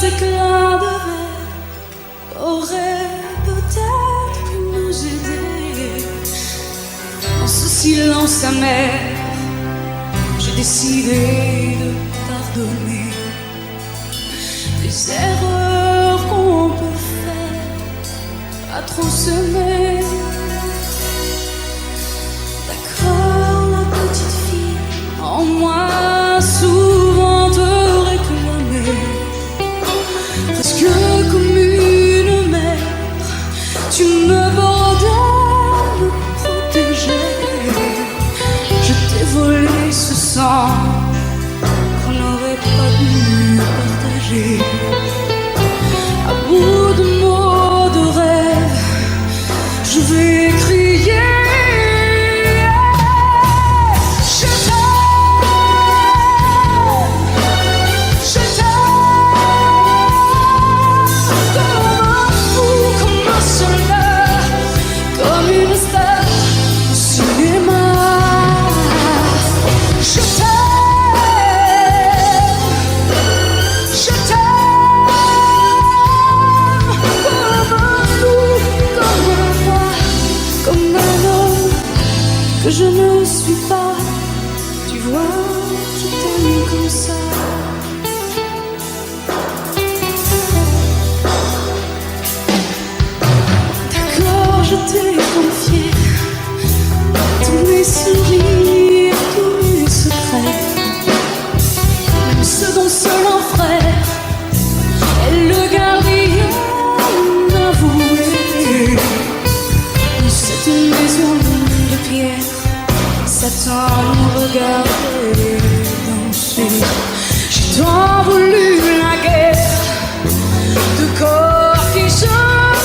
éclats de verre auraient peut-être pu nous aider. Dans ce silence amer, j'ai décidé de pardonner les erreurs qu'on peut faire à trop s'aimer. D'accord, la petite fille en moi souvent te réclamait, presque comme une mère, tu me bordais, me protégeais. Je t'ai volé ce sang qu'on n'aurait pas dû partager. À bout de mots, de rêves, je vais crier. Que je ne suis pas, tu vois, je t'aime comme ça. D'accord, je t'ai confié tous mes sourires, tous mes secrets, même ceux dont seul un frère est le gardien avoué. C'est une maison de pierre, Satan nous regardait danser. J'ai tant voulu la guerre de corps qui se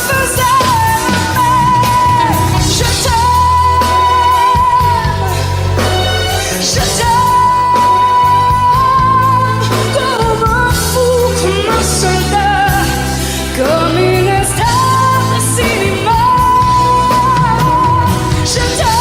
faisaient aimer. Je t'aime, comme un fou, comme un soldat, comme une star de cinéma. Je t'aime.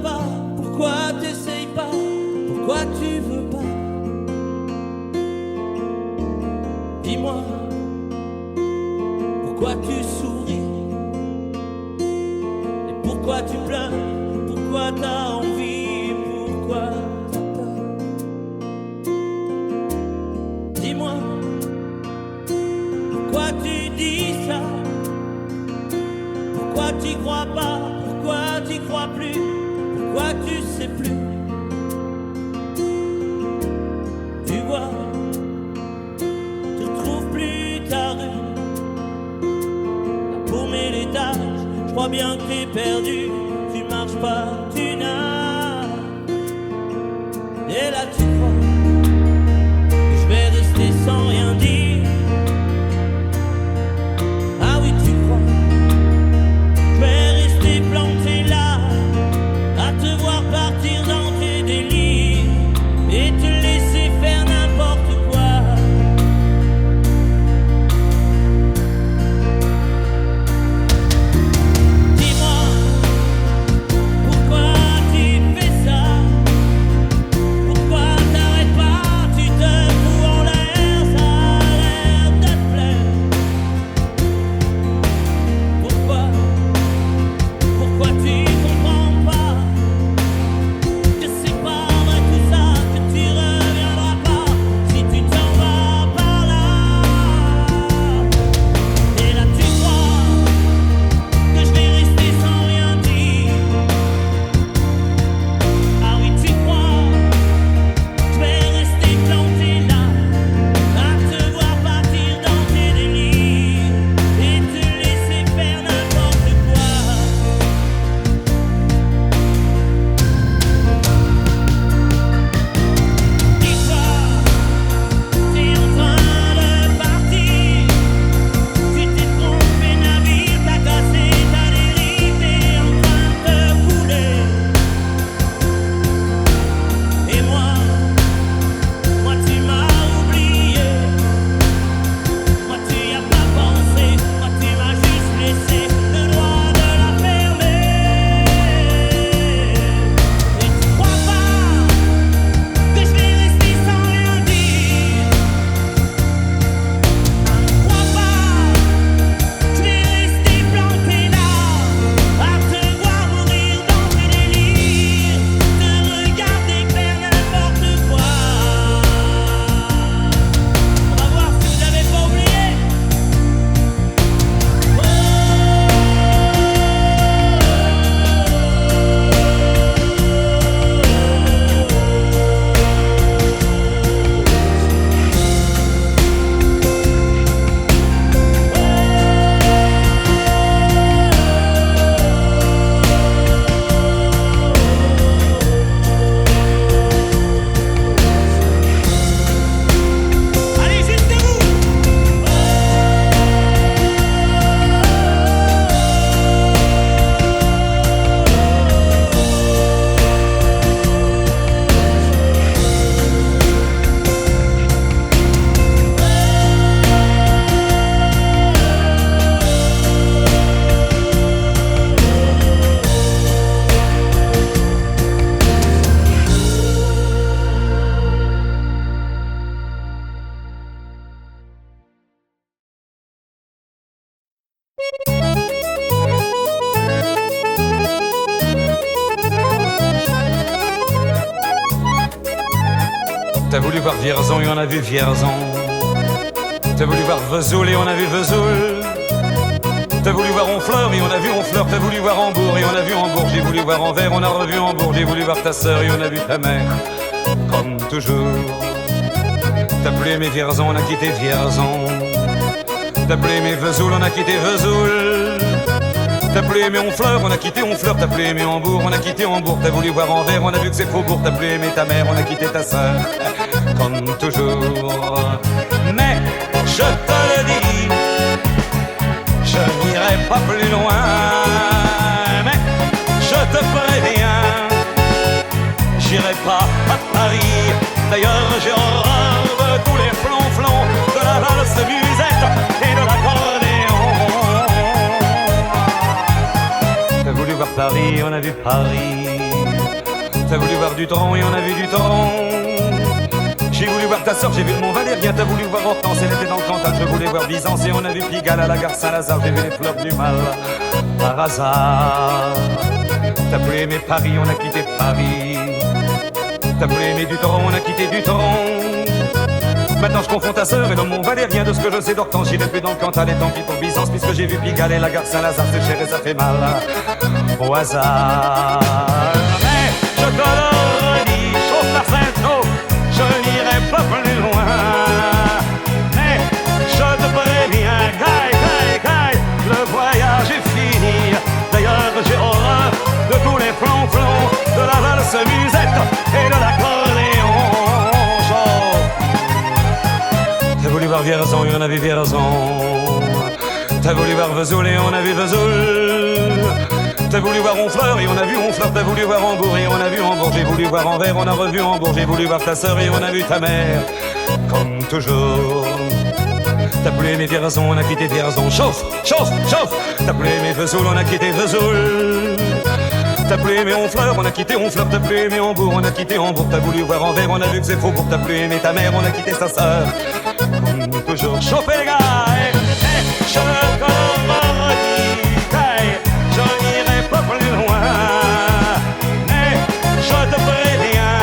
pas, pourquoi t'essayes pas, pourquoi tu veux pas? Dis-moi, pourquoi tu souris? Et pourquoi tu pleures? Pourquoi t'as envie? Pourquoi t'as peur? Dis-moi, pourquoi tu dis ça? Pourquoi t'y crois pas? Pourquoi t'y crois plus? Pourquoi tu sais plus? Tu vois, tu retrouves plus ta rue. T'as paumé l'étage, je crois bien que t'es perdu. Tu marches pas, tu nages. Et là tu crois que je vais rester sans rien dire. Ah oui, tu crois je vais rester planté là, à te voir partir dans tes délires et te laisser faire n'importe quoi. Dis-moi, pourquoi tu fais ça? Pourquoi t'arrêtes pas? Tu te fous en l'air, ça a l'air de te plaire. Pourquoi tu comprends pas que c'est pas vrai tout ça, que tu reviendras pas si tu t'en vas par là? Et là tu crois que je vais rester sans rien dire. Ah oui, tu crois je vais rester planté là, à te voir partir dans tes délires et te laisser faire n'importe quoi. Dis-toi, t'es en train de partir. Tu t'es trompé navire, t'as cassé ta dérive, t'es en train de te couler. Et moi tu m'as oublié. Moi tu y as pas pensé. Moi tu m'as juste laissé le droit de la fermer. Et tu crois pas que je vais rester sans rien dire? Crois pas je vais rester planté là, à te voir mourir dans tes délires, te regarder faire n'importe quoi. On va voir si vous avez pas oublié. Allez, jusqu'à vous. T'as voulu voir Vierzon et on a vu Vierzon. T'as voulu voir Vesoul et on a vu Vesoul. T'as voulu voir Honfleur et on a vu Honfleur. T'as voulu voir Hambourg et on a vu Hambourg. J'ai voulu voir Anvers, on a revu Hambourg. J'ai voulu voir ta sœur et on a vu ta mère. Comme toujours. T'as plus aimé Vierzon, on a quitté Vierzon. T'as plus aimé Vesoul, on a quitté Vesoul. T'as plus aimé Honfleur, on a quitté Honfleur. T'as plus aimé Hambourg, on a quitté Hambourg. T'as voulu voir Anvers, on a vu que c'est Faubourg. T'as plus aimé ta mère, on a quitté ta sœur. Comme toujours. Mais je te le dis, je n'irai pas plus loin. Mais je te préviens, j'irai pas à Paris. D'ailleurs j'ai horreur de tous les flonflons, de la valse musette et de l'accordéon. T'as voulu voir Paris, on a vu Paris. du torrent et on a vu du torrent. J'ai voulu voir ta sœur, j'ai vu le Mont Valérien. T'as voulu voir Hortense, elle était dans le Cantal. Je voulais voir Byzance et on a vu Pigalle à la gare Saint-Lazare. J'ai vu les fleurs du mal par hasard. T'as voulu aimer Paris, on a quitté Paris. T'as voulu aimer du torrent, on a quitté du torrent. Maintenant je confonds ta sœur et le Mont Valérien. De ce que je sais d'Hortense, j'irai plus dans le Cantal. Et tant pis pour Byzance, puisque j'ai vu Pigalle et la gare Saint-Lazare. C'est cher et ça fait mal au hasard. Mais je te le redis, chose par Saint-Cloud, je n'irai pas plus loin. Mais je te préviens, caille, le voyage est fini. D'ailleurs j'ai horreur de tous les flonflons, de la valse musette et de l'accordéon. T'as voulu voir Vierzon et on a vu Vierzon. T'as voulu voir Vesoul et on a vu Vesoul. T'as voulu voir Honfleur et on a vu Honfleur. T'as voulu voir Hambourg et on a vu Hambourg. J'ai voulu voir Anvers, on a revu Hambourg. J'ai voulu voir ta sœur et on a vu ta mère. Comme toujours. T'as voulu aimer Vierzon, on a quitté Vierzon. Chauffe. T'as voulu aimer Vesoul, on a quitté Vesoul. T'as voulu aimer Honfleur, on a quitté Honfleur. T'as voulu aimer Hambourg, on a quitté Hambourg. T'as voulu voir Anvers, on a vu que c'est faux. Pour t'as voulu aimer ta mère, on a quitté sa sœur. Comme toujours. Chauffez les gars, je te redis, je n'irai pas plus loin. Mais je te préviens,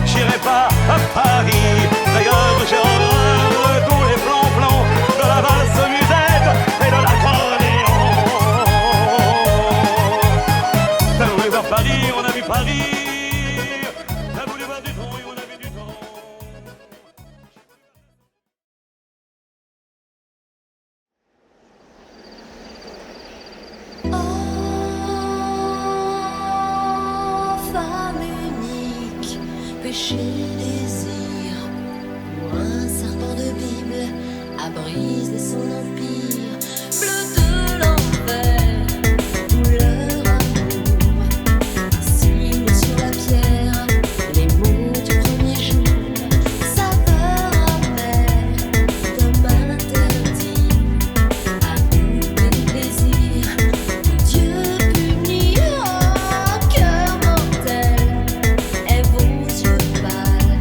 j'irai pas à Paris. D'ailleurs j'ai horreur de tous les flonflons, de la valse musette et de l'accordéon. T'as voulu voir Paris, on a vu Paris. T'as voulu voir du torrent et on a vu du torrent. Femme unique, péché, désir, ou un serpent de Bible à briser son empire, bleu de l'enfer, douleur, amour, signe sur la pierre, les mots du premier jour, saveur amère, d'un mal interdit, amour et plaisir, Dieu punit un cœur mortel, et vos yeux pâles,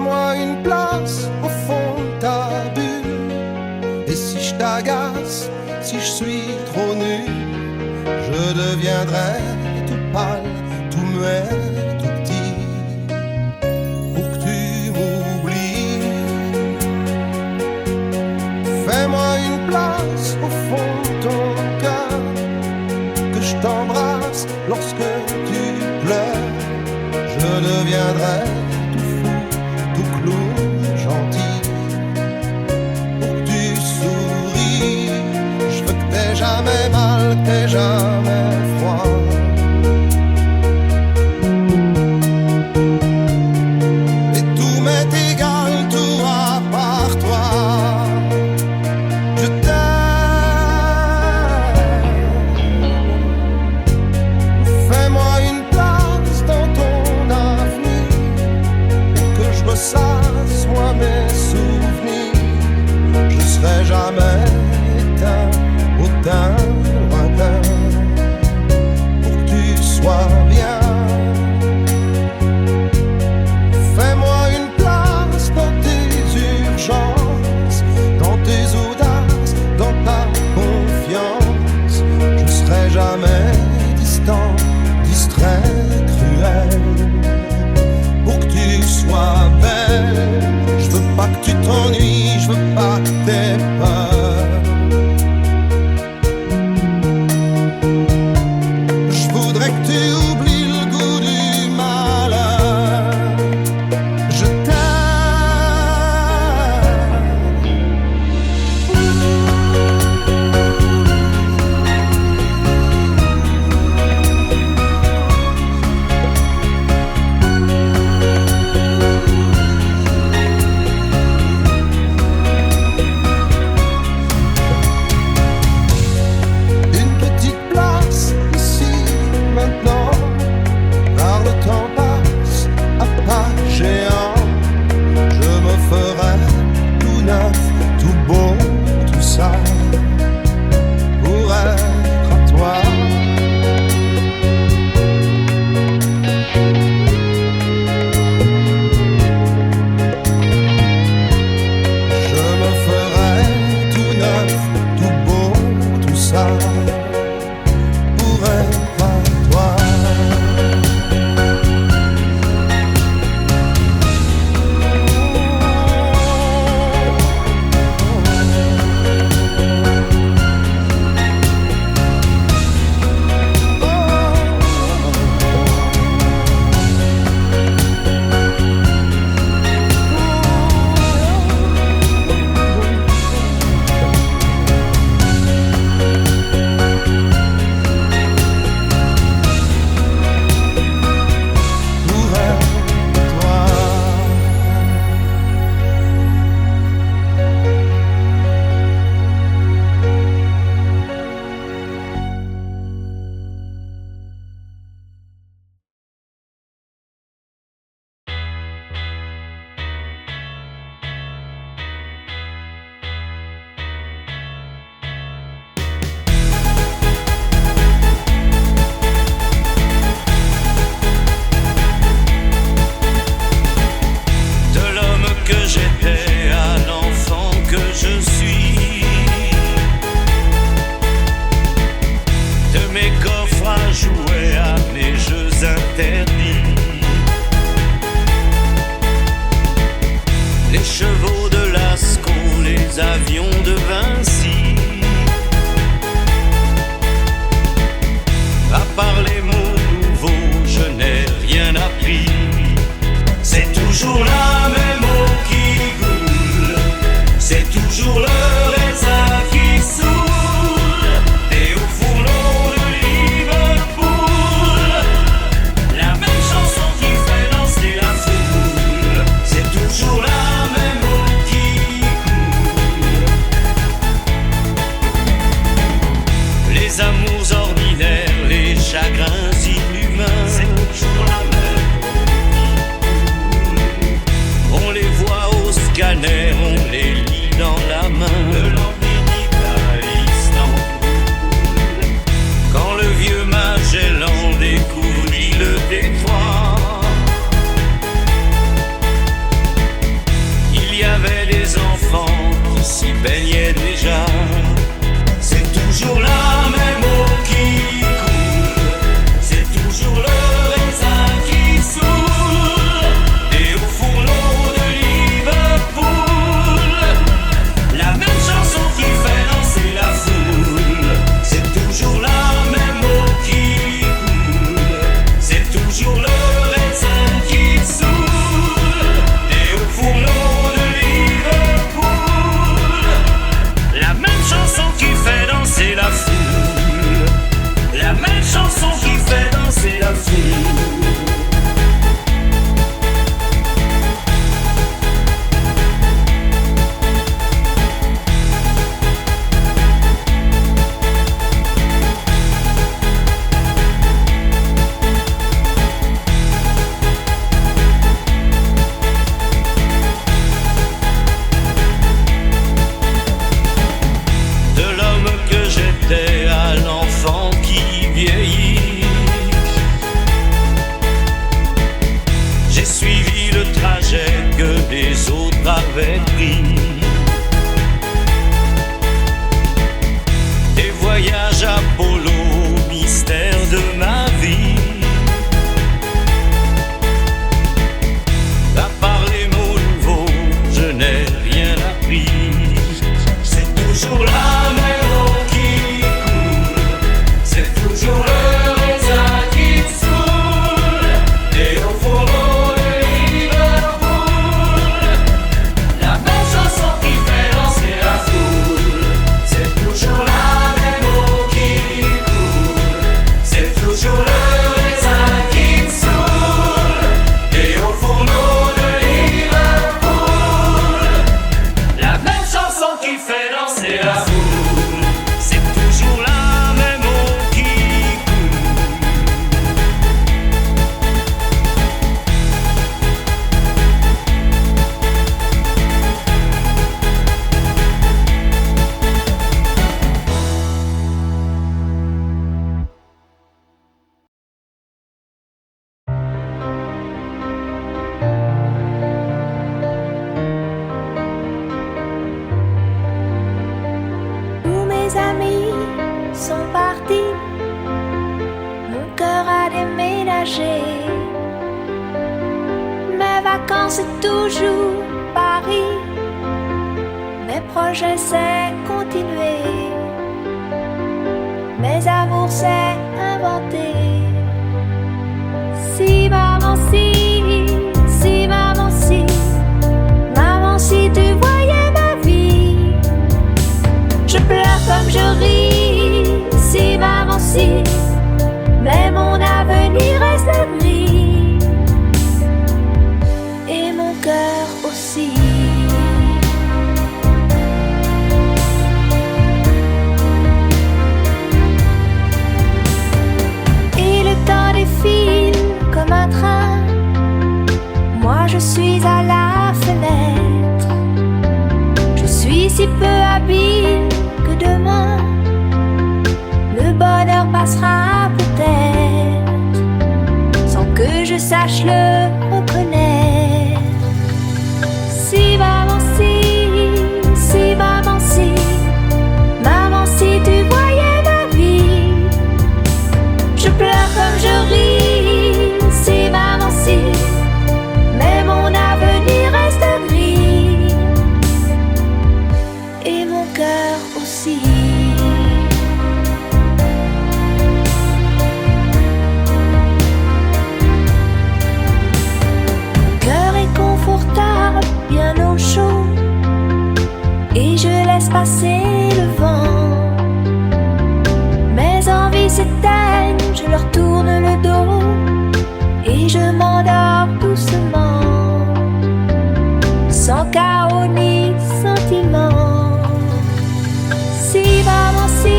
Fais-moi une place au fond de ta bulle. Et si je t'agace, si je suis trop nul, je deviendrai tout pâle, tout muet, tout petit, pour que tu m'oublies. Fais-moi une place au fond de ton cœur, que je t'embrasse lorsque tu pleures. Je deviendrai tout fou, tout clown, gentil, pour que tu souris. Je veux que t'aies jamais mal, que t'aies jamais froid. Et tout m'est égal, tout à part toi. Je t'aime. Fais-moi voyager. Mes vacances c'est toujours Paris. Mes projets c'est continuer. Mes amours c'est inventer. Si maman si maman si tu voyais ma vie. Je pleure comme je ris. Si maman si, mais mon avenir reste gris. Et mon cœur aussi. Et le temps défile comme un train. Moi je suis à la fenêtre. Je suis si peu habile que demain le bonheur passera peut-être sans que je sache le reconnaître. Si maman si maman si tu voyais ma vie. Je pleure comme je ris. Si maman si, mais mon avenir reste gris. Et mon cœur aussi. Mon cœur est confortable, bien au chaud, et je laisse passer le vent. Mes envies s'éteignent, je leur tourne le dos, et je m'endors doucement, sans chaos ni sentiment. Si maman si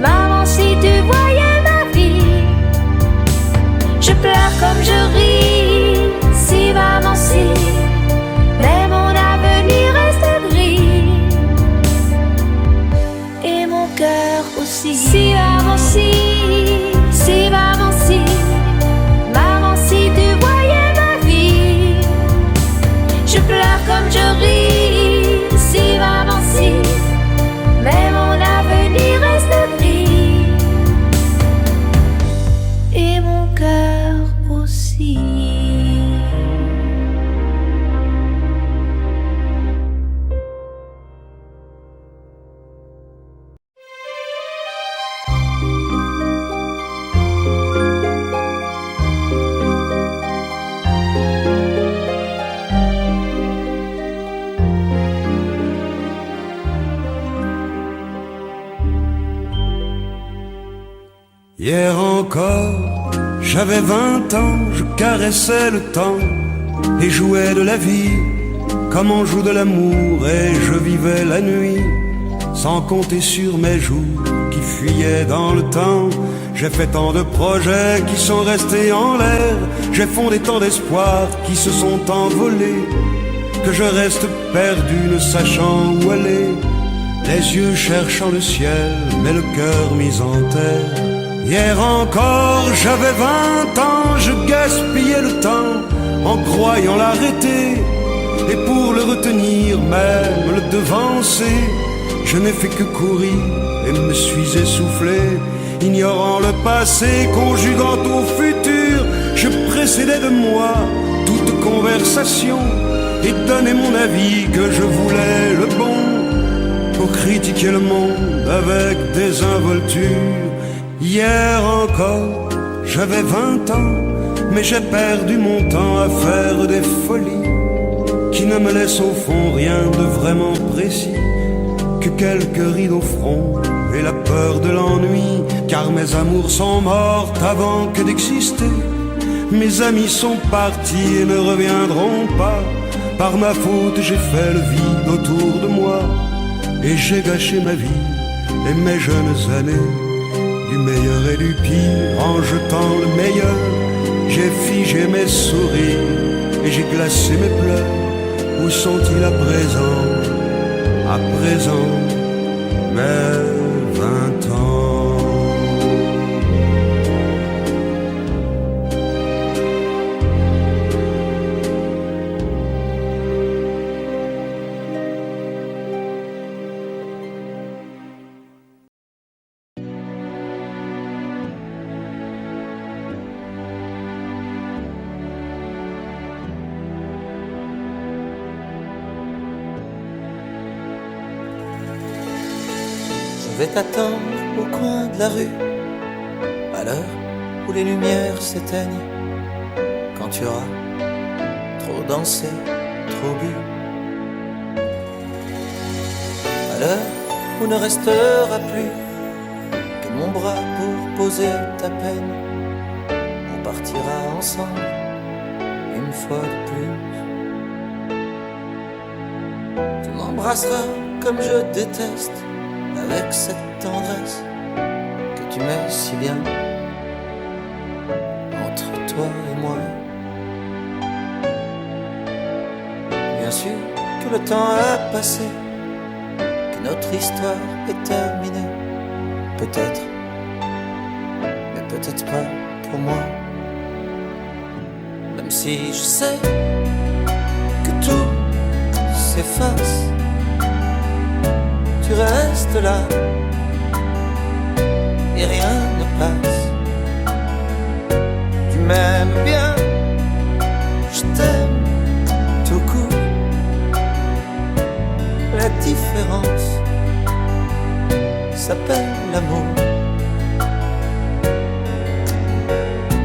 maman si tu voyais ma vie. Je pleure comme je ris. Si maman si, mais mon avenir reste gris. Et mon cœur aussi. Si maman si tu voyais ma vie. Je pleure comme je ris. Si maman si, mais mon avenir reste gris. Et mon cœur aussi. Hier encore, j'avais 20 ans, je caressais le temps et jouais de la vie comme on joue de l'amour, et je vivais la nuit sans compter sur mes jours qui fuyaient dans le temps. J'ai fait tant de projets qui sont restés en l'air, j'ai fondé tant d'espoirs qui se sont envolés, que je reste perdu ne sachant où aller, les yeux cherchant le ciel mais le cœur mis en terre. Hier encore, j'avais 20 ans, je gaspillais le temps en croyant l'arrêter, et pour le retenir, même le devancer, je n'ai fait que courir et me suis essoufflé. Ignorant le passé, conjuguant au futur, je précédais de moi toute conversation et donnais mon avis que je voulais le bon, pour critiquer le monde avec désinvolture. Hier encore, j'avais 20 ans, mais j'ai perdu mon temps à faire des folies qui ne me laissent au fond rien de vraiment précis, que quelques rides au front et la peur de l'ennui, car mes amours sont mortes avant que d'exister. Mes amis sont partis et ne reviendront pas. Par ma faute j'ai fait le vide autour de moi, et j'ai gâché ma vie et mes jeunes années, du meilleur et du pire en jetant le meilleur. J'ai figé mes sourires et j'ai glacé mes pleurs. Où sont-ils à présent? À présent, mes 20 ans. vais t'attendre au coin de la rue, à l'heure où les lumières s'éteignent, quand tu auras trop dansé, trop bu. À l'heure où ne restera plus que mon bras pour poser ta peine, on partira ensemble une fois de plus. Tu m'embrasseras comme je déteste, avec cette tendresse que tu mets si bien entre toi et moi. Bien sûr que le temps a passé, que notre histoire est terminée. Peut-être, mais peut-être pas pour moi. Même si je sais que tout s'efface, tu restes là et rien ne passe. Tu m'aimes bien, je t'aime tout court. La différence s'appelle l'amour.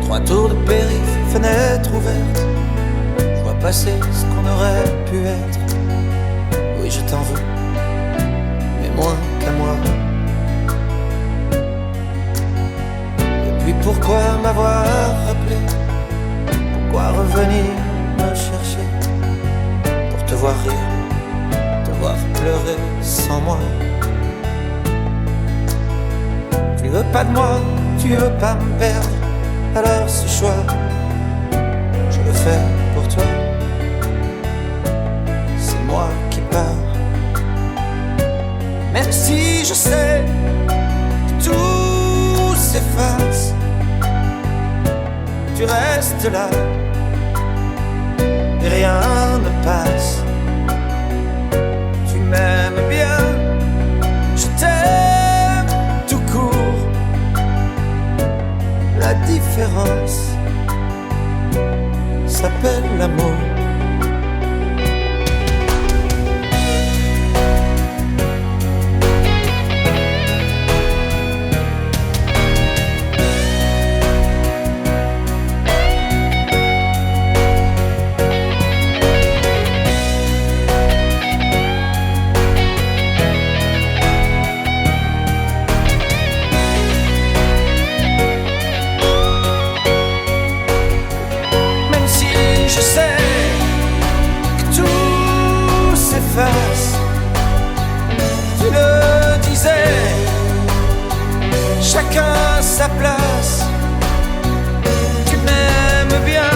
3 tours de périph', fenêtre ouverte, je vois passer ce qu'on aurait pu être. Oui, je t'en veux, mais moins qu'à moi. Et puis pourquoi m'avoir rappelé? Pourquoi revenir me chercher? Pour te voir rire, te voir pleurer sans moi. Tu veux pas de moi, tu veux pas me perdre. Alors ce choix, je le fais pour toi. C'est moi qui pars. Même si je sais que tout s'efface, tu restes là et rien ne passe. Tu m'aimes bien, je t'aime tout court. La différence s'appelle l'amour. Tu le disais, chacun sa place. Tu m'aimes bien,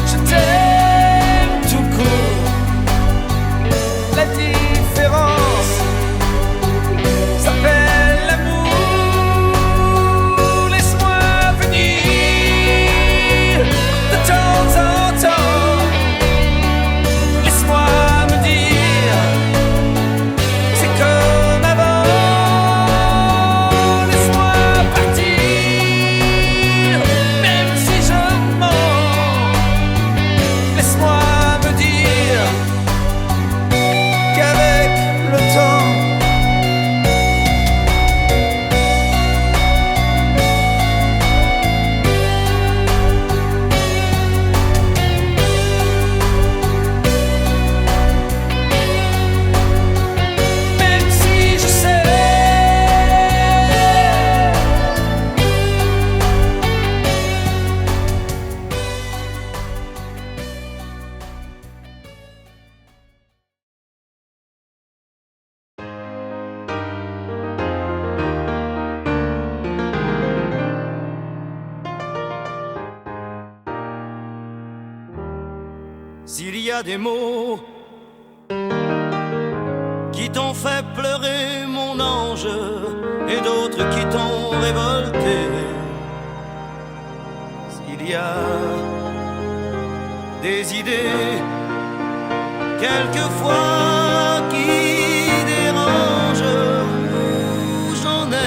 je t'aime tout court. La différence s'appelle l'amour. Laisse-moi venir de temps en temps. Laisse-moi s'il y a des mots qui t'ont fait pleurer, mon ange, et d'autres qui t'ont révolté, s'il y a des idées quelquefois qui dérangent, j'en ai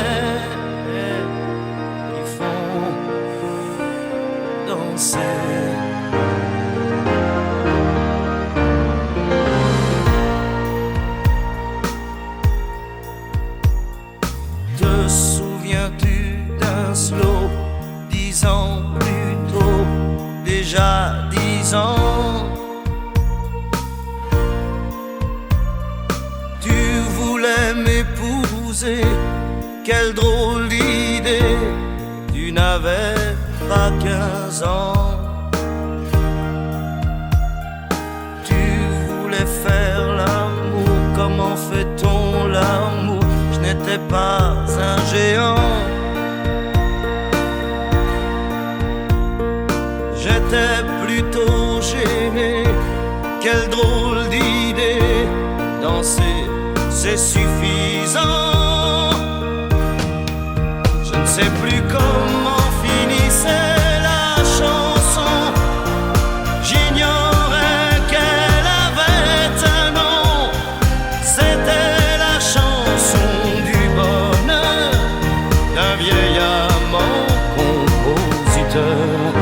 qui font danser. d'un slow, 10 ans plus tôt, déjà 10 ans. Tu voulais m'épouser, quelle drôle d'idée, tu n'avais pas 15 ans. Tu voulais faire l'amour, comment fait-on l'amour? Je n'étais pas un géant. J'étais plutôt gêné, quelle drôle d'idée, danser c'est suffisant. Je ne sais plus comment finissait la chanson, j'ignorais qu'elle avait un nom. C'était la chanson du bonheur d'un vieil amant compositeur.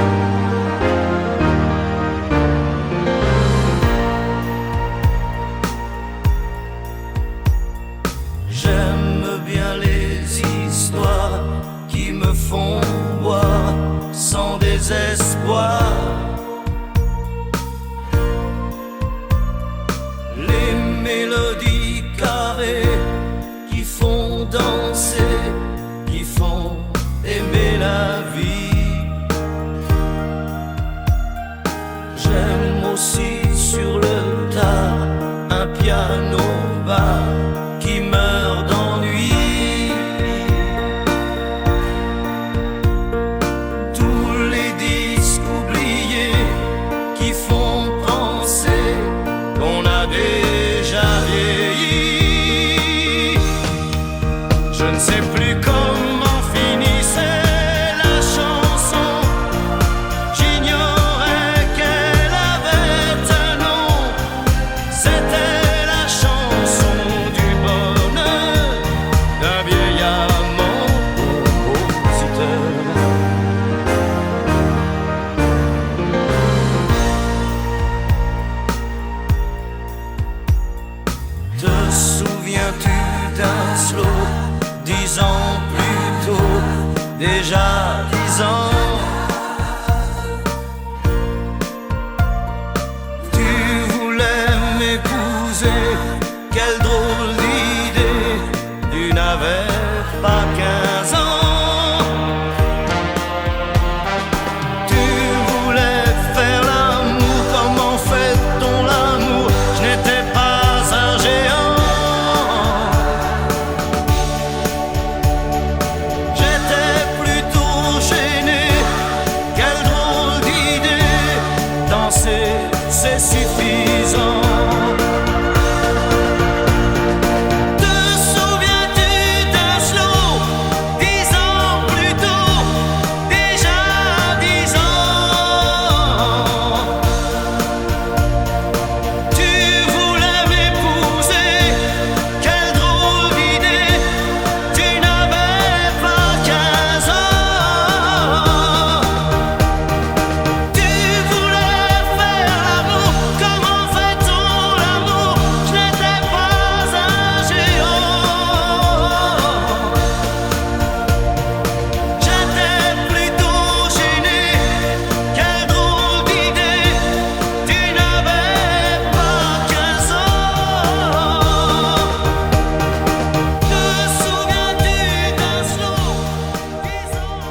J'aime bien les histoires qui me font boire sans désespoir. Les mélodies carrées qui font danser, qui font aimer la vie. J'aime aussi sur le tard un piano bar qui meurt d'ennui. Tous les disques oubliés qui font penser qu'on a déjà vieilli. Je ne sais plus comment finissait la chanson, j'ignorais qu'elle avait un nom. C'était la chanson du bonheur d'un vieil amant compositeur. Te souviens-tu d'un slow, 10 ans plus tôt, déjà 10 ans? Tu voulais m'épouser, quelle drôle d'idée, tu n'avais pas 15 ans. Tu voulais faire l'amour, comment fait-on l'amour? Je n'étais pas un géant. J'étais plutôt gêné, quelle drôle d'idée, danser c'est suffisant. Te souviens-tu d'un slow, 10 ans plus tôt, déjà 10 ans? Tu voulais m'épouser, quelle drôle d'idée, tu n'avais pas 15 ans. Tu voulais faire l'amour, comment fait-on l'amour? Je n'étais pas un géant. J'étais plutôt gêné, quelle drôle d'idée, tu n'avais pas 15 ans. Te souviens-tu d'un slow, 10 ans plus tôt?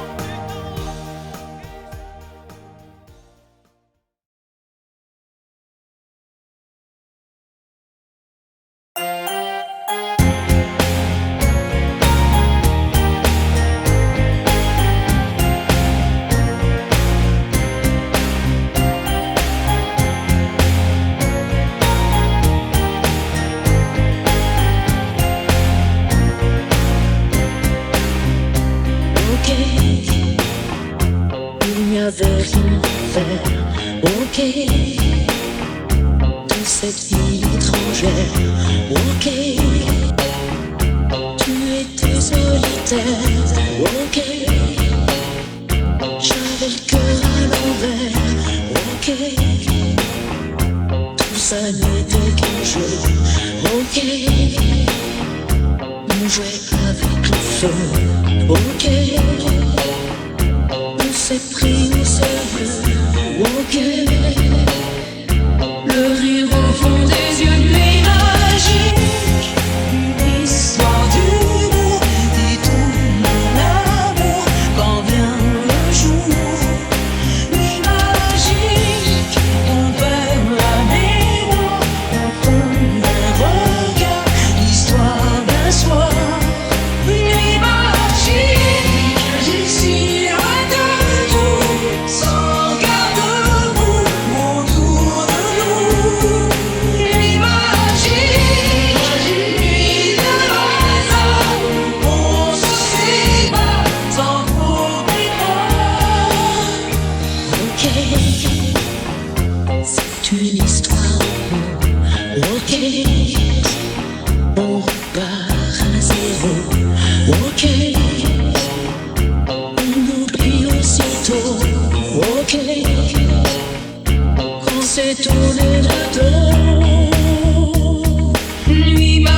Ok, il n'y avait rien à faire. Ok, de cette vie étrangère. Ok, tu étais solitaire. Ok, j'avais le cœur à l'envers. Ok, tout ça n'était qu'un jeu. Ok, on jouait avec le feu. Ok. manqué qu'on s'est tourné de dos. Nuit magique.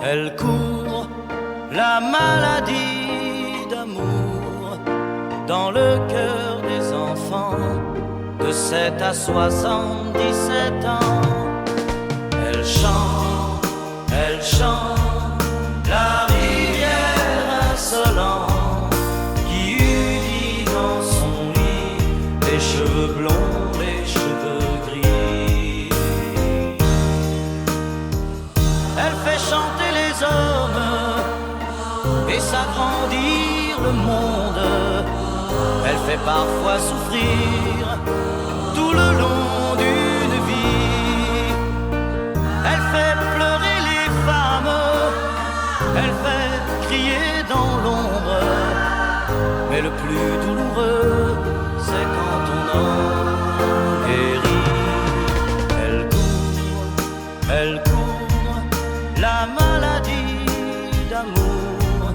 Elle court, la maladie d'amour dans le cœur des enfants de 7 à 77 ans. Elle chante, la rivière insolente qui unit dans son lit les cheveux blonds, les cheveux gris. Elle fait chanter les hommes et s'agrandir le monde. Elle fait parfois souffrir tout le long d'une vie. Elle fait pleurer les femmes, elle fait crier dans l'ombre. Mais le plus douloureux, c'est quand on en guérit. Elle court, la maladie d'amour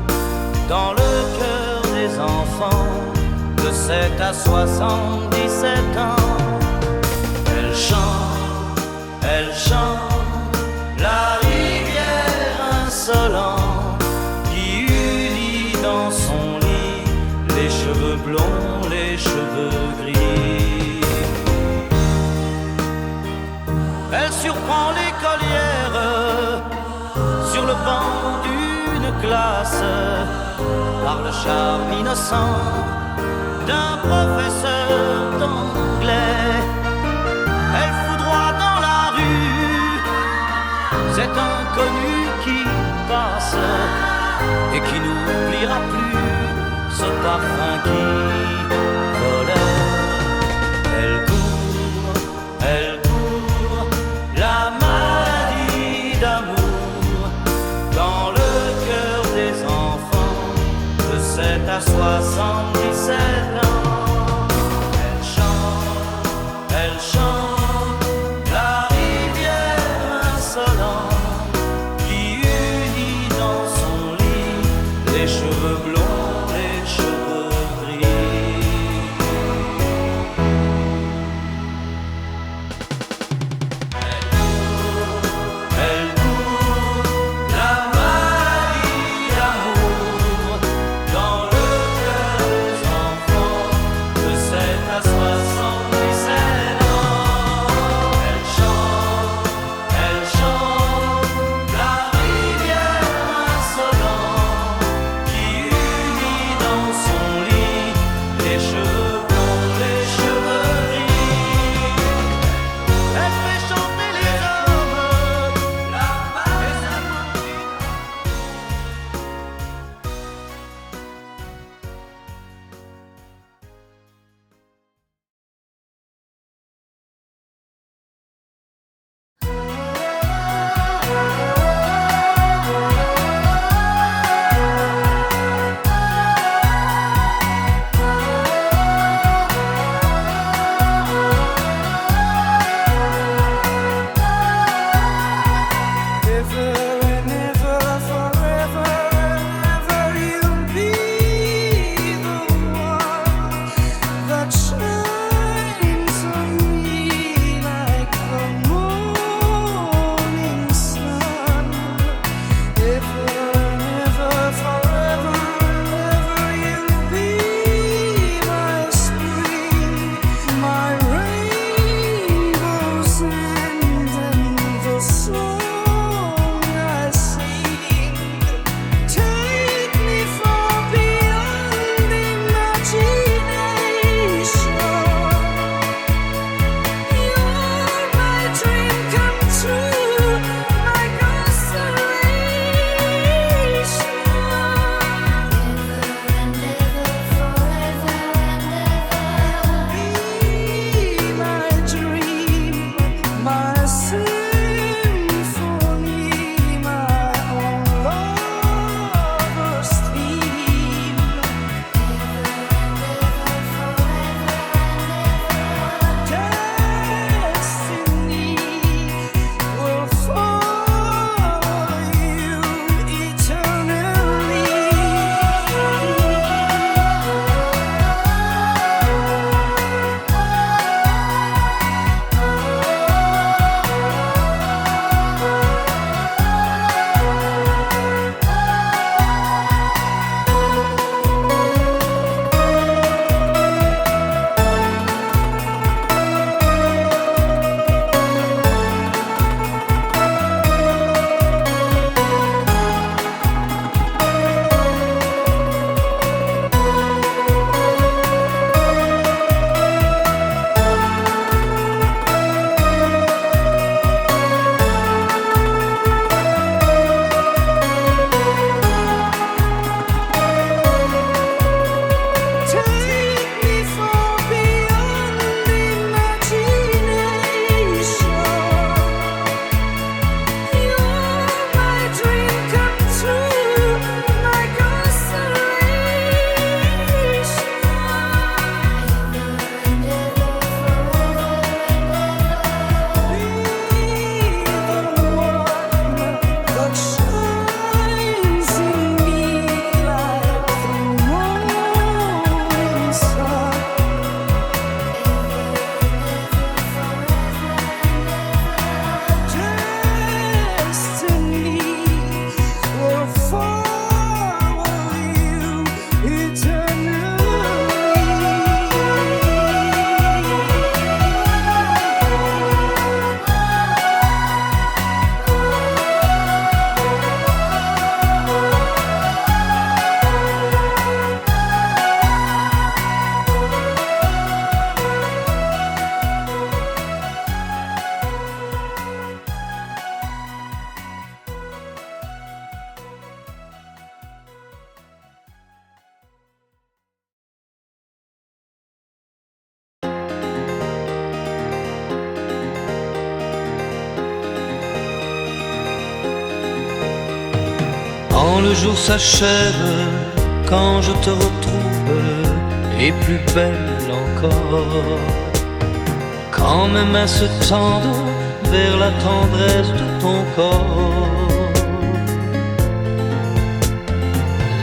dans le cœur des enfants de 7 à 77 ans. Elle chante, la rivière insolente qui unit dans son lit les cheveux blonds, les cheveux gris. Elle surprend l'écolière sur le banc d'une classe par le charme innocent d'un professeur d'anglais. Elle foudroie dans la rue cet inconnu qui passe et qui n'oubliera plus ce parfum qui volait. Elle court, la maladie d'amour dans le cœur des enfants de 7 à 77 ans. Elle chante, la rivière insolente qui unit dans son lit les cheveux bleus. Quand le jour s'achève, quand je te retrouve, et plus belle encore, quand mes mains se tendent vers la tendresse de ton corps.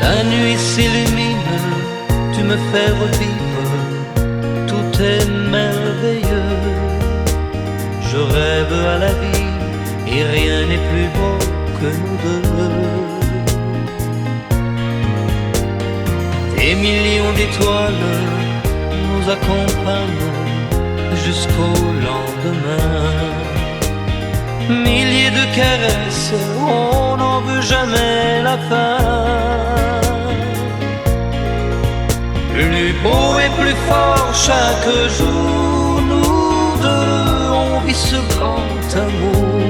La nuit s'illumine, tu me fais revivre, tout est merveilleux. Je rêve à la vie et rien n'est plus beau que nous deux. Des millions d'étoiles nous accompagnent jusqu'au lendemain. Milliers de caresses, on n'en veut jamais la fin. Plus beau et plus fort chaque jour, nous deux, on vit ce grand amour.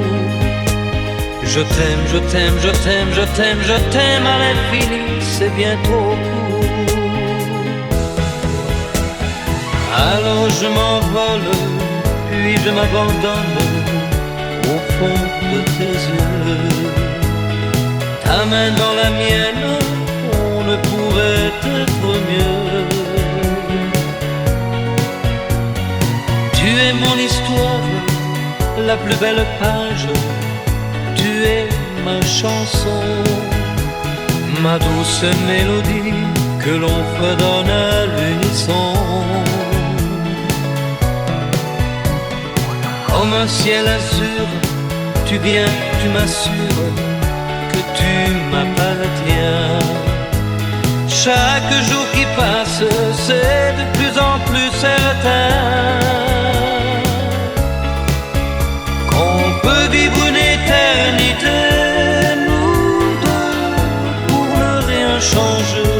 Je t'aime, je t'aime, je t'aime, je t'aime, je t'aime à l'infini, c'est bientôt court. Alors je m'envole, puis je m'abandonne au fond de tes yeux. Ta main dans la mienne, on ne pourrait être mieux. Tu es mon histoire, la plus belle page. Tu es ma chanson, ma douce mélodie que l'on fredonne à l'unisson. Comme un ciel azur, tu viens, tu m'assures que tu m'appartiens. Chaque jour qui passe, c'est de plus en plus certain qu'on peut vivre une éternité, nous deux, pour ne rien changer.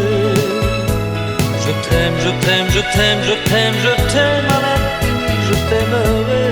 Je t'aime, je t'aime, je t'aime, je t'aime, je t'aime à l'infini, je t'aimerai.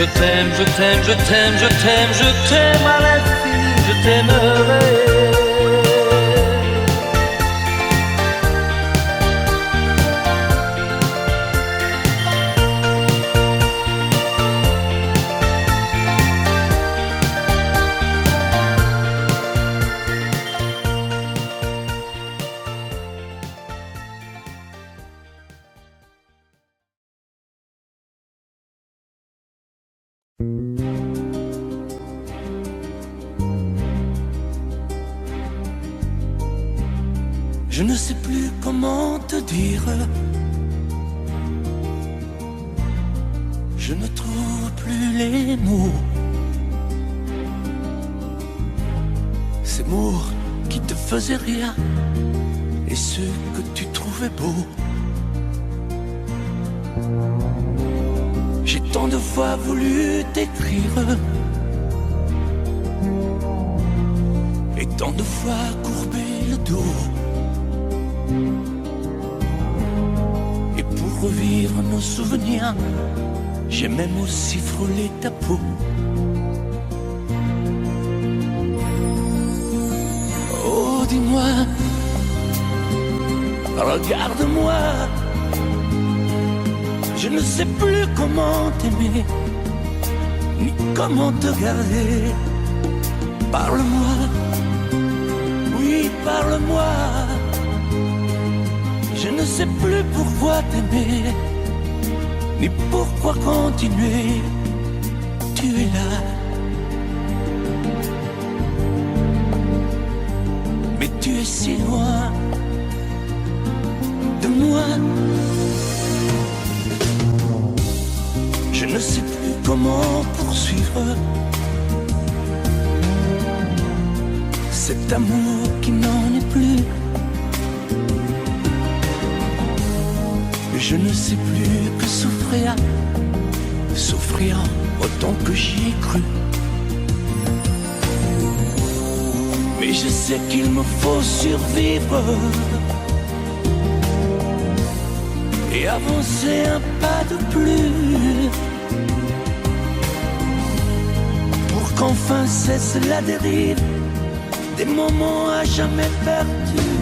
Je t'aime, je t'aime, je t'aime, je t'aime, je t'aime à l'infini, je t'aimerai. Je ne sais plus comment te dire. Je ne trouve plus les mots. Ces mots qui te faisaient rien et ceux que tu trouvais beaux. J'ai tant de fois voulu t'écrire et tant de fois courbé le dos. Et pour revivre nos souvenirs, j'ai même aussi frôlé ta peau. Oh, dis-moi, regarde-moi, je ne sais plus comment t'aimer, ni comment te garder. Parle-moi, oui, parle-moi. Je ne sais plus pourquoi t'aimer, ni pourquoi continuer. Tu es là, mais tu es si loin de moi. Je ne sais plus comment poursuivre cet amour qui n'en est plus. Je ne sais plus que souffrir, souffrir autant que j'y ai cru. Mais je sais qu'il me faut survivre et avancer un pas de plus pour qu'enfin cesse la dérive des moments à jamais perdus.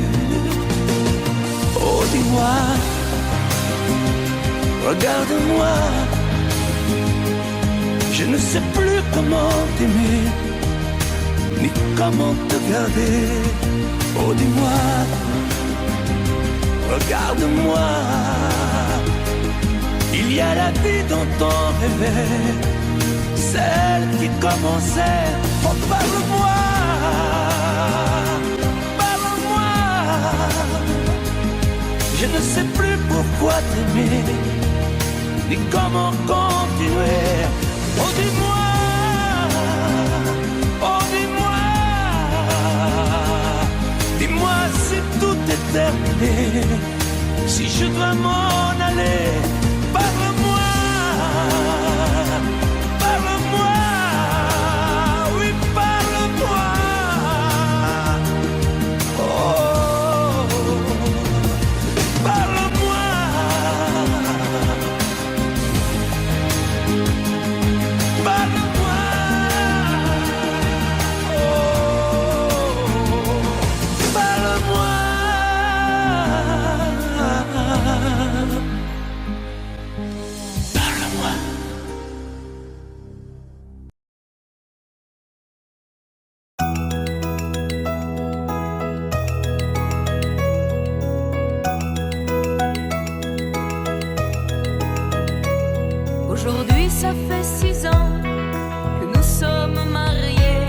Oh, dis-moi, regarde-moi, je ne sais plus comment t'aimer, ni comment te garder. Oh, dis-moi, regarde-moi, il y a la vie dont on rêvait, celle qui commençait. Oh, parle-moi, parle-moi, je ne sais plus pourquoi t'aimer, ni comment continuer. Oh, dis-moi, oh, dis-moi, dis-moi si tout est terminé, si je dois m'en aller. Parle-moi, parle-moi, oui, parle-moi. Oh, parle-moi. Parle-moi, oh, parle-moi. Aujourd'hui, ça fait 6 ans que nous sommes mariés.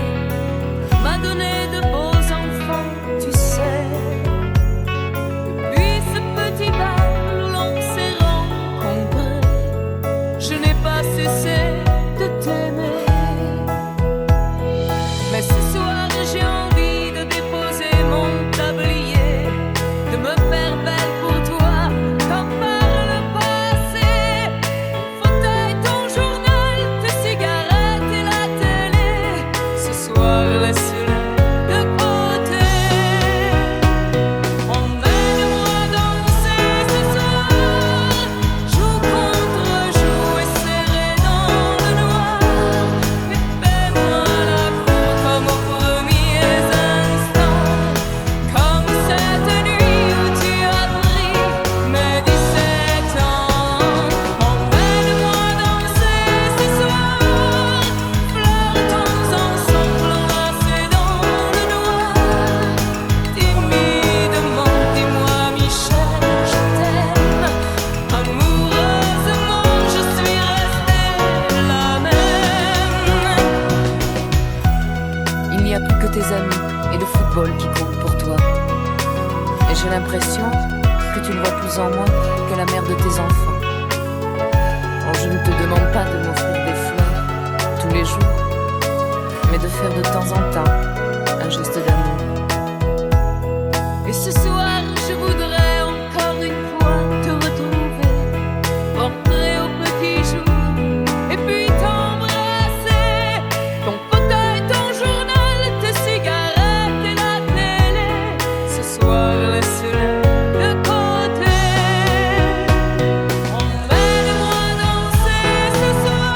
M'a donné de beaux enfants, tu sais. Depuis ce petit bal où l'on s'est rencontrés, je n'ai pas cessé de t'aimer. Mais ce soir, j'ai envie de déposer mon tablier, de me faire belle pour toi, comme par le passé. Fauteuil, ton journal, tes cigarettes et la télé. Ce soir, laisse-les de côté. Emmène-moi danser ce soir, joue contre joue et serré dans le noir. Mais fais-moi la cour comme aux premiers instants, comme cette nuit où tu as pris mes 17 ans. Emmène-moi danser ce soir, flirtons ensemble enlacés dans le noir. Timidement, dis-moi Michel, je t'aime. Amoureusement, je suis restée la même. Il n'y a plus que tes amis et le football qui comptent pour toi. Et j'ai l'impression que tu ne vois plus en moi que la mère de tes enfants. Oh, je ne te demande pas de m'offrir des fleurs tous les jours, mais de faire de temps en temps un geste d'amour. Et ce soir, je voudrais encore une fois te retrouver, rentrer au petit jour, et puis t'embrasser. Ton fauteuil, ton journal, tes cigarettes et la télé. Ce soir, laisse-les de côté. Emmène-moi danser ce soir,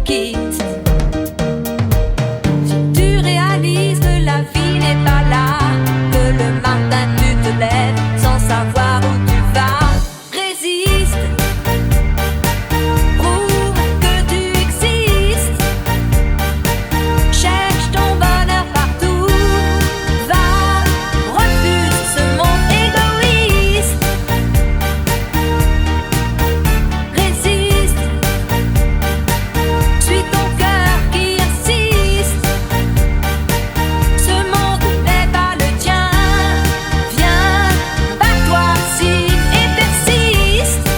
quitte. Si tu réalises que la vie n'est pas là, que le matin tu te lèves sans savoir où tu vas, résiste. Prouve que tu existes. Cherche ton bonheur partout. Va, refuse ce monde égoïste. Résiste. Suis ton cœur qui insiste. Ce monde n'est pas le tien. Viens, bats-toi, signe et persiste.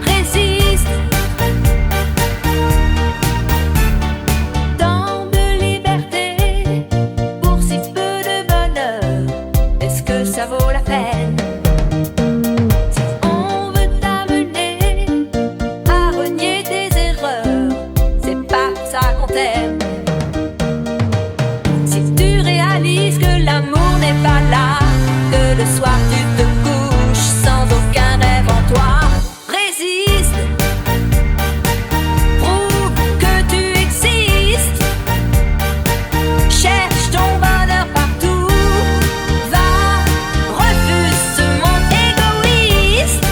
Résiste. Tant de liberté pour si peu de bonheur, est-ce que ça vaut la peine? Si on veut t'amener à renier tes erreurs, c'est pas pour ça qu'on t'aime. Si tu réalises que l'amour n'est pas là, que le soir tu te couches sans aucun rêve en toi, résiste. Prouve que tu existes. Cherche ton bonheur partout. Va, refuse ce monde égoïste.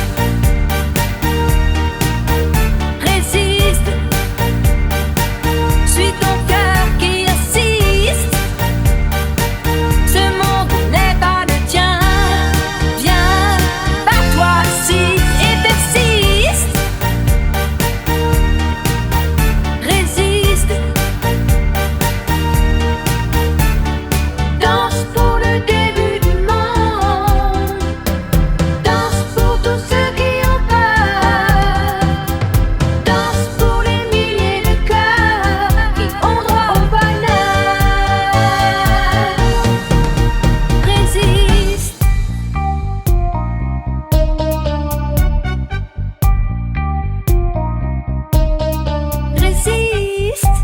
Résiste. Suis ton cœur qui insiste. Ce monde n'est pas le tien. Viens, bats-toi, signe et persiste. Résiste. Danse pour le début du monde. Danse pour tous ceux qui ont peur. Danse pour les milliers de cœurs qui ont droit au bonheur. Résiste. Résiste.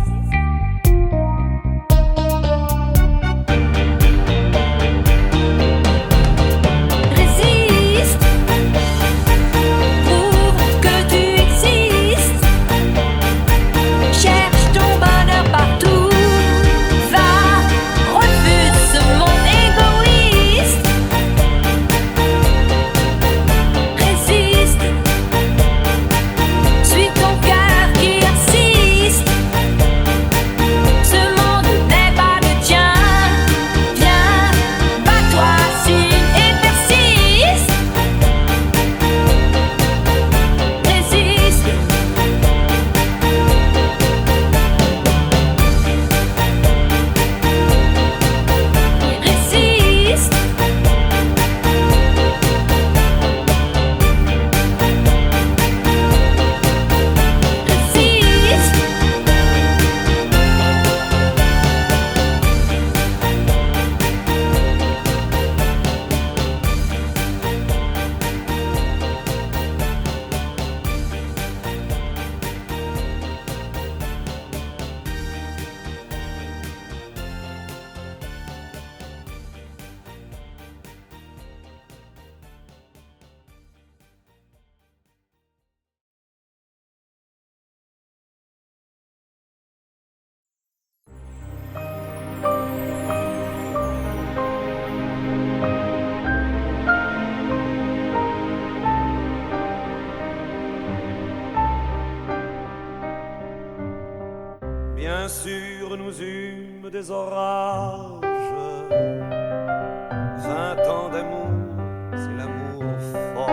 Résiste. Prouve que tu existes. Cherche ton bonheur partout. Va, refuse ce monde égoïste. Résiste. Suis ton cœur qui insiste. Ce monde n'est pas le tien. Viens, bats-toi, signe et persiste. Résiste. Résiste. Résiste. Bien sûr, nous eûmes des orages. 20 ans d'amour, c'est l'amour fort.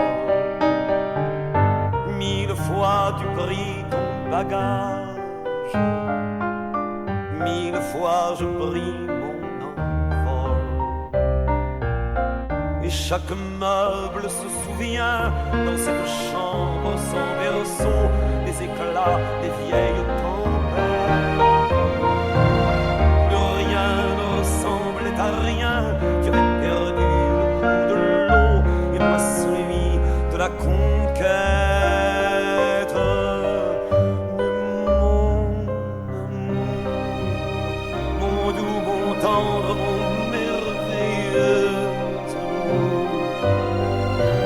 1000 fois tu pris ton bagage. 1000 fois je pris mon envol. Et chaque meuble se souvient dans cette chambre sans berceau des éclats des vieilles tempêtes. Plus rien ne ressemblait à rien. Tu avais perdu le goût de l'eau et moi celui de la conquête. Mais mon doux, mon tendre, mon merveilleux amour,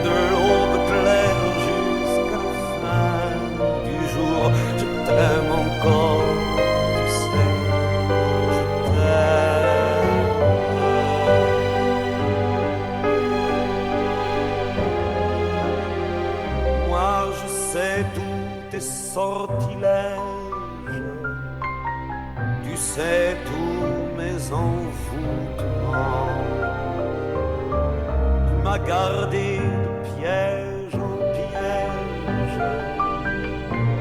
de l'aube claire jusqu'à la fin du jour. sais tous tes sortilèges, tu sais tous mes envoûtements. Tu m'as gardé de piège en piège,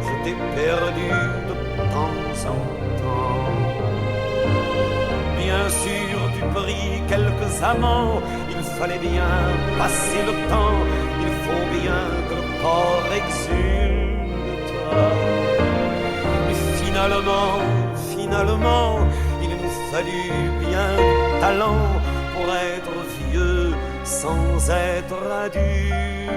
je t'ai perdu de temps en temps. Bien sûr, tu pris quelques amants, il fallait bien passer le temps, il faut bien que le corps exulte. Mais finalement, il nous fallut bien de talent pour être vieux sans être adulte.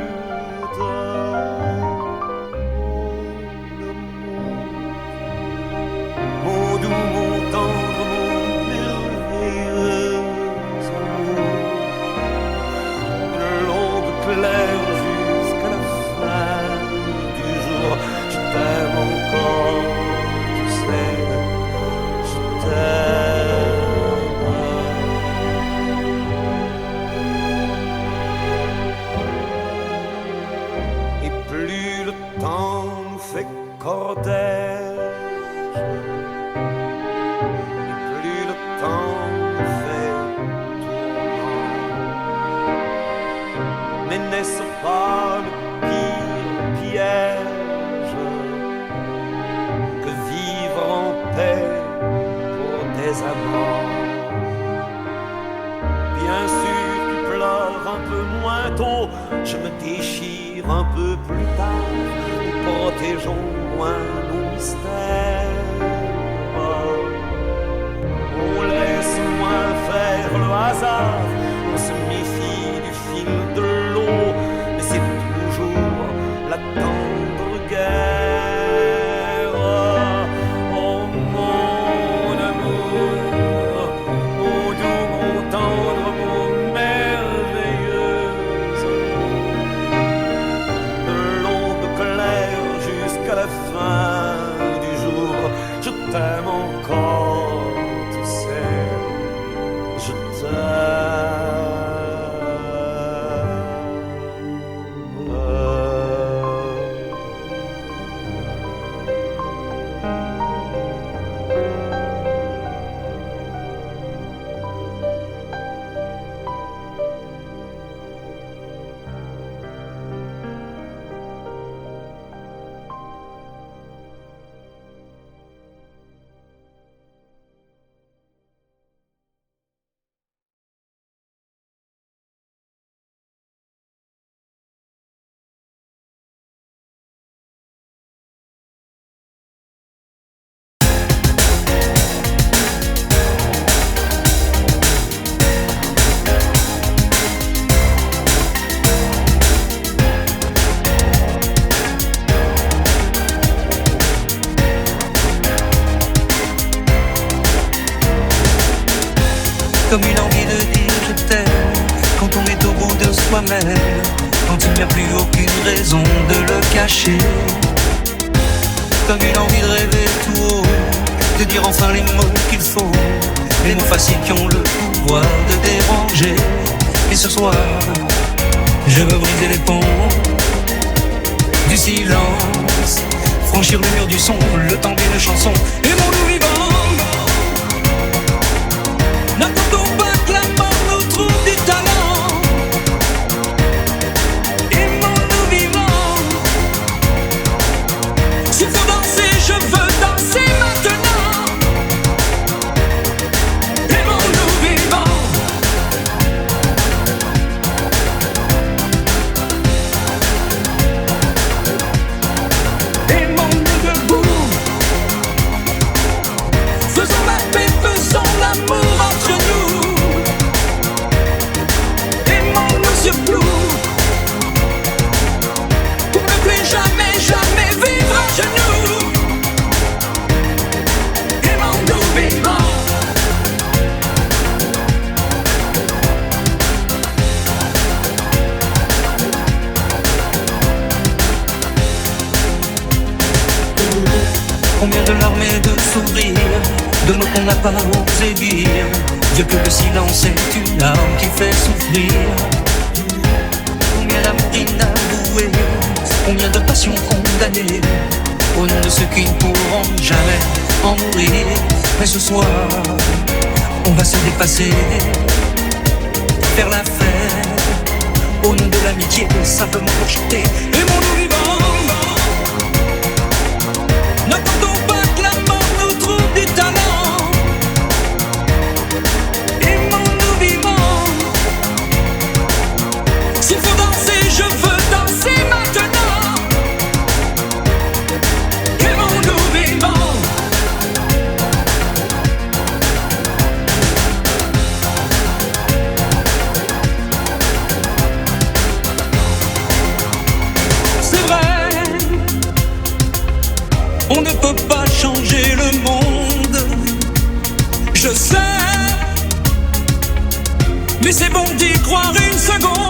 Mon doux, mon tendre, mon merveilleux amour, une longue claire jusqu'à la fin du jour. Je t'aime encore, tu sais, je t'aime. Et plus le temps nous fait cortège, n'est-ce pas le pire piège que vivre en paix pour des amants? Bien sûr, tu pleures un peu moins tôt, je me déchire un peu plus tard, nous protégeons moins nos mystères. On laisse moins faire le hasard, on se méfie du fil de l'eau, mais c'est toujours la tendre guerre. Oh mon amour, mon doux, mon tendre, mon merveilleux amour, de l'aube claire jusqu'à la fin du jour, je t'aime encore, tu sais, je t'aime. Comme une envie de dire je t'aime quand on est au bout de soi-même, quand il n'y a plus aucune raison de le cacher. Comme une envie de rêver tout haut, de dire enfin les mots qu'il faut, les mots faciles qui ont le pouvoir de déranger. Et ce soir, je veux briser les ponts du silence, franchir le mur du son, le temps d'une chanson. Et mon loup vivant, n'attendons pas que la mort nous trouve du talent. Aimons-nous vivants. S'il faut danser, je veux danser maintenant. Aimons-nous vivants. Aimons-nous debout. Faisons la paix, faisons l'amour entre nous. Aimons-nous surtout, pour ne plus jamais, jamais vivre à genoux. Aimons-nous vivants. Combien de larmes et de sourires, de mots qu'on n'a pas osé dire. Dieu que le silence est une arme qui fait souffrir. Combien d'amour inavoué, Combien de passions condamnées au nom de ceux qui ne pourront jamais en mourir. Mais ce soir, on va se dépasser, faire la fête au nom de l'amitié, simplement pour chanter. Aimons-nous vivants, n'attendons pas que la mort nous trouve du talent. Aimons-nous vivants, s'il faut danser, je veux danser maintenant. Aimons-nous vivants. C'est vrai, on ne peut pas changer le monde, je sais, mais c'est bon d'y croire une seconde.